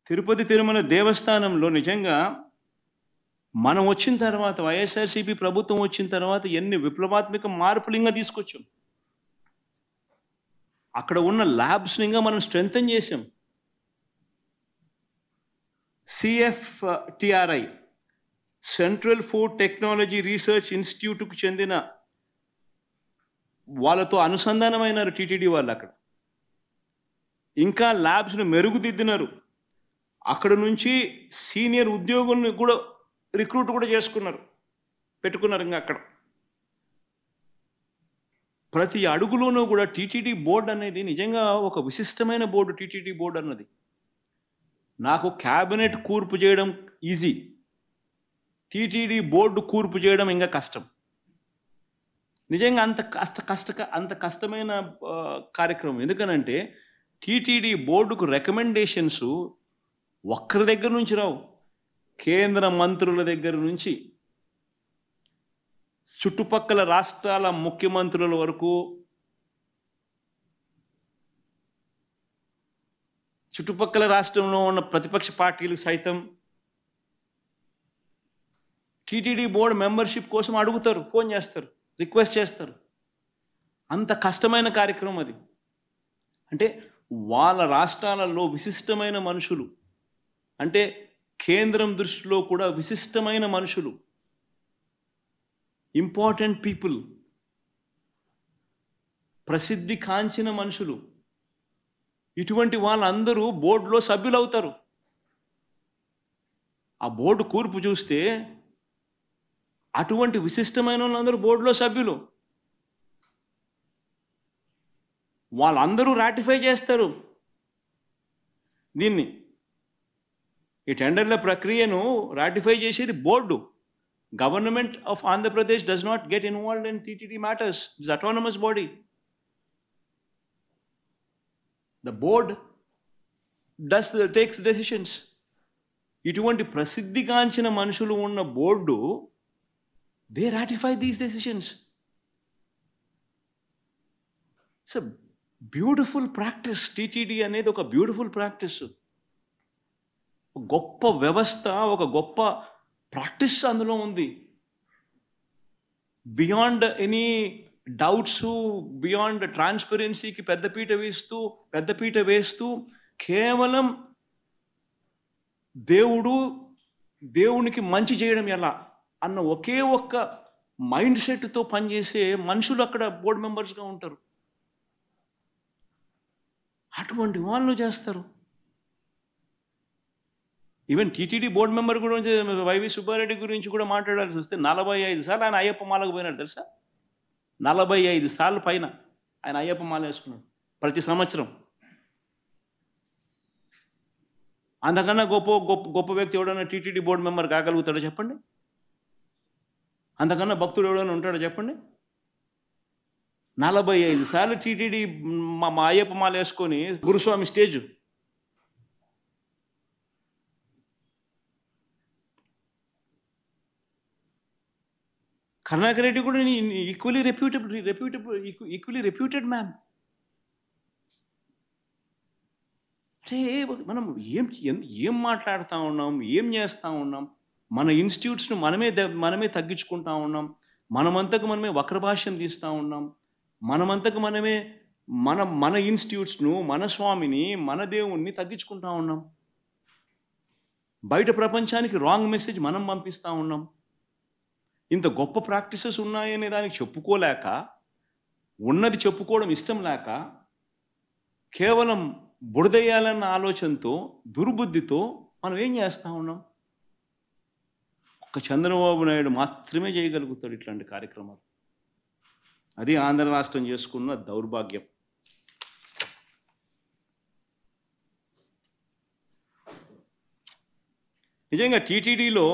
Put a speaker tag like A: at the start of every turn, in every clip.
A: తిరుపతి తిరుమల దేవస్థానంలో నిజంగా మనం వచ్చిన తర్వాత వైఎస్ఆర్సీపీ ప్రభుత్వం వచ్చిన తర్వాత ఎన్ని విప్లవాత్మక మార్పులు ఇంకా తీసుకొచ్చాం. అక్కడ ఉన్న ల్యాబ్స్ని ఇంకా మనం స్ట్రెంగ్తన్ చేసాం. CFTRI central food technology research ఇన్స్టిట్యూట్కు చెందిన వాళ్ళతో అనుసంధానమైనారు టీటీడీ వాళ్ళు. అక్కడ ఇంకా ల్యాబ్స్ను మెరుగుదిద్దినారు. అక్కడ నుంచి సీనియర్ ఉద్యోగుల్ని కూడా రిక్రూట్ కూడా పెట్టుకున్నారు. ఇంకా అక్కడ ప్రతి అడుగులోనూ కూడా టీటీడీ బోర్డు అనేది నిజంగా ఒక విశిష్టమైన బోర్డు. టీటీడీ బోర్డు అన్నది నాకు క్యాబినెట్ కూర్పు చేయడం ఈజీ, టీటీడీ బోర్డు కూర్పు చేయడం ఇంకా కష్టం. నిజంగా అంత కష్టమైన కార్యక్రమం. ఎందుకనంటే టీటీడీ బోర్డుకు రికమెండేషన్స్ ఒక్కరి దగ్గర నుంచి రావు. కేంద్ర మంత్రుల దగ్గర నుంచి చుట్టుపక్కల రాష్ట్రాల ముఖ్యమంత్రుల వరకు, చుట్టుపక్కల రాష్ట్రంలో ఉన్న ప్రతిపక్ష పార్టీలు సైతం టీటీడీ బోర్డు మెంబర్షిప్ కోసం అడుగుతారు, ఫోన్ చేస్తారు, రిక్వెస్ట్ చేస్తారు. అంత కష్టమైన కార్యక్రమం అది. అంటే వాళ్ళ రాష్ట్రాలలో విశిష్టమైన మనుషులు, అంటే కేంద్రం దృష్టిలో కూడా విశిష్టమైన మనుషులు, ఇంపార్టెంట్ పీపుల్, ప్రసిద్ధి కాంచిన మనుషులు, ఇటువంటి వాళ్ళందరూ బోర్డులో సభ్యులు అవుతారు. ఆ బోర్డు కూర్పు చూస్తే అటువంటి విశిష్టమైన వాళ్ళందరూ బోర్డులో సభ్యులు. వాళ్ళందరూ రాటిఫై చేస్తారు దీన్ని. ఈ టెండర్ల ప్రక్రియను రాటిఫై చేసేది board. Government of Andhra Pradesh does not get involved in TTD matters. It's autonomous body. The board takes decisions. ఇటువంటి ప్రసిద్ధిగాంచిన మనుషులు ఉన్న board, they ratify these decisions. It's a beautiful practice. TTD అనేది ఒక బ్యూటిఫుల్ ప్రాక్టీస్, గొప్ప వ్యవస్థ, ఒక గొప్ప ప్రాక్టీస్ అందులో ఉంది. బియాండ్ ఎనీ డౌట్స్, బియాండ్ ట్రాన్స్పరెన్సీకి పెద్దపీట వేస్తూ కేవలం దేవునికి మంచి చేయడం ఎలా అన్న ఒకే ఒక్క మైండ్ సెట్తో పనిచేసే మనుషులు అక్కడ బోర్డు మెంబర్స్గా ఉంటారు. అటువంటి వాళ్ళు చేస్తారు. ఈవెన్ టీటీడీ బోర్డు మెంబర్ గురించి వైవి సుబ్బారెడ్డి గురించి కూడా మాట్లాడాల్సి వస్తే 45 సార్లు ఆయన అయ్యప్ప మాలకు పోయినాడు తెలుసా. 45 సార్లు పైన ఆయన అయ్యప్ప మాల వేసుకున్నాడు ప్రతి సంవత్సరం. అంతకన్నా గొప్ప వ్యక్తి ఎవడన్నా టీటీడీ బోర్డు మెంబర్ కాగలుగుతాడో చెప్పండి? అంతకన్నా భక్తుడు ఎవడన్నా ఉంటాడో చెప్పండి? 45 సార్లు టీటీడీ మా అయ్యప్ప మాల వేసుకొని గురుస్వామి స్టేజ్. కరుణాకర్ రెడ్డి కూడా ఈక్వలీ రెప్యూటెడ్ మ్యాన్. అంటే మనం ఏం మాట్లాడుతూ ఉన్నాం, ఏం చేస్తూ ఉన్నాం? మన ఇన్స్టిట్యూట్స్ను మనమే తగ్గించుకుంటా ఉన్నాం. మనమంతకు మనమే వక్రభాష్యం తీస్తూ ఉన్నాం. మనమంతకు మనమే మన ఇన్స్టిట్యూట్స్ను, మన స్వామిని, మన దేవుణ్ణి తగ్గించుకుంటా ఉన్నాం. బయట ప్రపంచానికి రాంగ్ మెసేజ్ మనం పంపిస్తూ ఉన్నాం. ఇంత గొప్ప ప్రాక్టీసెస్ ఉన్నాయనే దానికి చెప్పుకోలేక, ఉన్నది చెప్పుకోవడం ఇష్టం లేక, కేవలం బురదయ్యాలన్న ఆలోచనతో, దుర్బుద్ధితో మనం ఏం చేస్తూ ఉన్నాం? ఒక్క చంద్రబాబు నాయుడు మాత్రమే చేయగలుగుతాడు ఇట్లాంటి కార్యక్రమాలు. అది ఆంధ్ర రాష్ట్రం చేసుకున్న దౌర్భాగ్యం. నిజంగా టీటీడీలో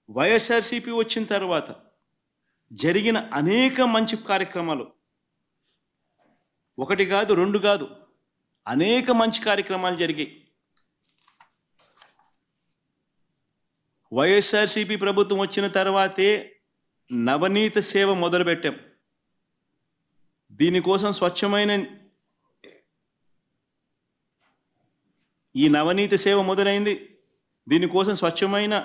A: వైఎస్ఆర్సీపీ వచ్చిన తర్వాత జరిగిన అనేక మంచి కార్యక్రమాలు, ఒకటి కాదు, రెండు కాదు, అనేక మంచి కార్యక్రమాలు జరిగాయి. వైఎస్ఆర్సీపీ ప్రభుత్వం వచ్చిన తర్వాతే నవనీత సేవ మొదలుపెట్టాం. దీనికోసం స్వచ్ఛమైన ఈ నవనీత సేవ మొదలైంది. దీనికోసం స్వచ్ఛమైన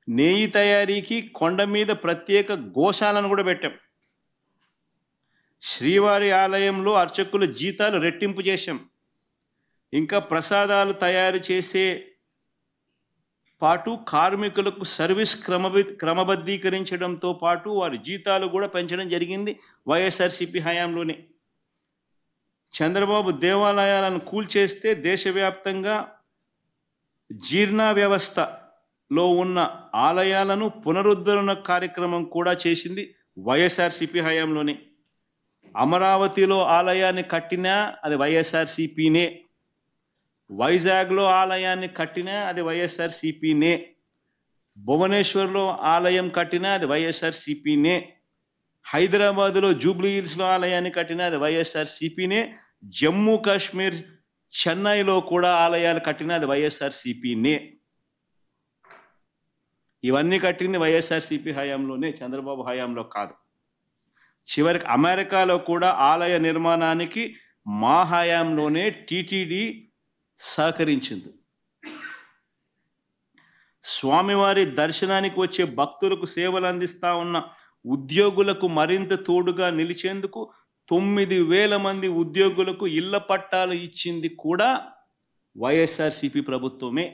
A: నెయ్యి తయారీకి కొండ మీద ప్రత్యేక గోశాలను కూడా పెట్టాం. శ్రీవారి ఆలయంలో అర్చకుల జీతాలు రెట్టింపు చేశాం. ఇంకా ప్రసాదాలు తయారు చేసే పాటు కార్మికులకు సర్వీస్ క్రమబద్ధీకరించడంతో పాటు వారి జీతాలు కూడా పెంచడం జరిగింది వైఎస్ఆర్సీపీ హయాంలోనే. చంద్రబాబు దేవాలయాలను కూల్చేస్తే దేశవ్యాప్తంగా జీర్ణ వ్యవస్థలో ఉన్న ఆలయాలను పునరుద్ధరణ కార్యక్రమం కూడా చేసింది వైఎస్ఆర్సీపీ హయాంలోనే. అమరావతిలో ఆలయాన్ని కట్టినా అది వైఎస్ఆర్సీపీనే, వైజాగ్లో ఆలయాన్ని కట్టినా అది వైఎస్ఆర్సీపీనే, భువనేశ్వర్లో ఆలయం కట్టినా అది వైఎస్ఆర్సీపీనే, హైదరాబాదులో జూబ్లీ హిల్స్లో ఆలయాన్ని కట్టినా అది వైఎస్ఆర్సీపీనే, జమ్మూ కాశ్మీర్ చెన్నైలో కూడా ఆలయాలు కట్టినా అది వైఎస్ఆర్సీపీనే. ఇవన్నీ కట్టింది వైఎస్ఆర్సీపీ హయాంలోనే, చంద్రబాబు హయాంలో కాదు. చివరికి అమెరికాలో కూడా ఆలయ నిర్మాణానికి మా హయాంలోనే టీటీడీ సహకరించింది. స్వామివారి దర్శనానికి వచ్చే భక్తులకు సేవలు అందిస్తా ఉన్న ఉద్యోగులకు మరింత తోడుగా నిలిచేందుకు 9,000 మంది ఉద్యోగులకు ఇళ్ల పట్టాలు ఇచ్చింది కూడా వైఎస్ఆర్సీపీ ప్రభుత్వమే.